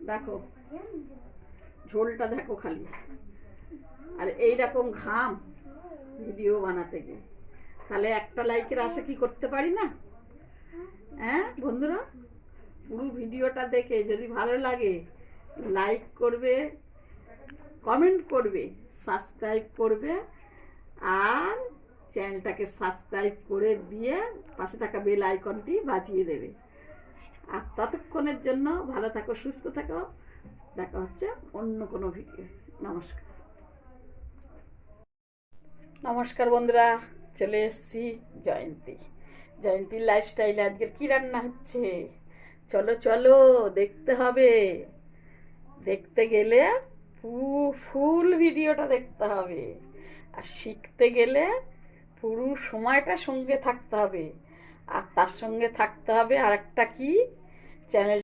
দেখো ঝোলটা দেখো খালি, আর এইরকম ঘাম ভিডিও বানাতে গিয়ে, তাহলে একটা লাইকের আশা কি করতে পারি না? হ্যাঁ বন্ধুরা, পুরো ভিডিওটা দেখে যদি ভালো লাগে লাইক করবে, কমেন্ট করবে, সাবস্ক্রাইব করবে, আর চ্যানেলটাকে সাবস্ক্রাইব করে দিয়ে পাশে থাকা বেল আইকনটি বাজিয়ে দেবে। আর ততক্ষণের জন্য ভালো থাকো, সুস্থ থাকো, দেখা হচ্ছে অন্য কোনো ভিডিও। নমস্কার। নমস্কার বন্ধুরা, চলে এসেছি জয়ন্তীর লাইফস্টাইলে। আজকের কি রান্না হচ্ছে চলো চলো দেখতে হবে। দেখতে গেলে ফুল ভিডিওটা দেখতে হবে, আর শিখতে গেলে পুরো সময়টা সঙ্গে থাকতে হবে। আর তার সঙ্গে থাকতে হবে আর একটা কি, চ্যানেল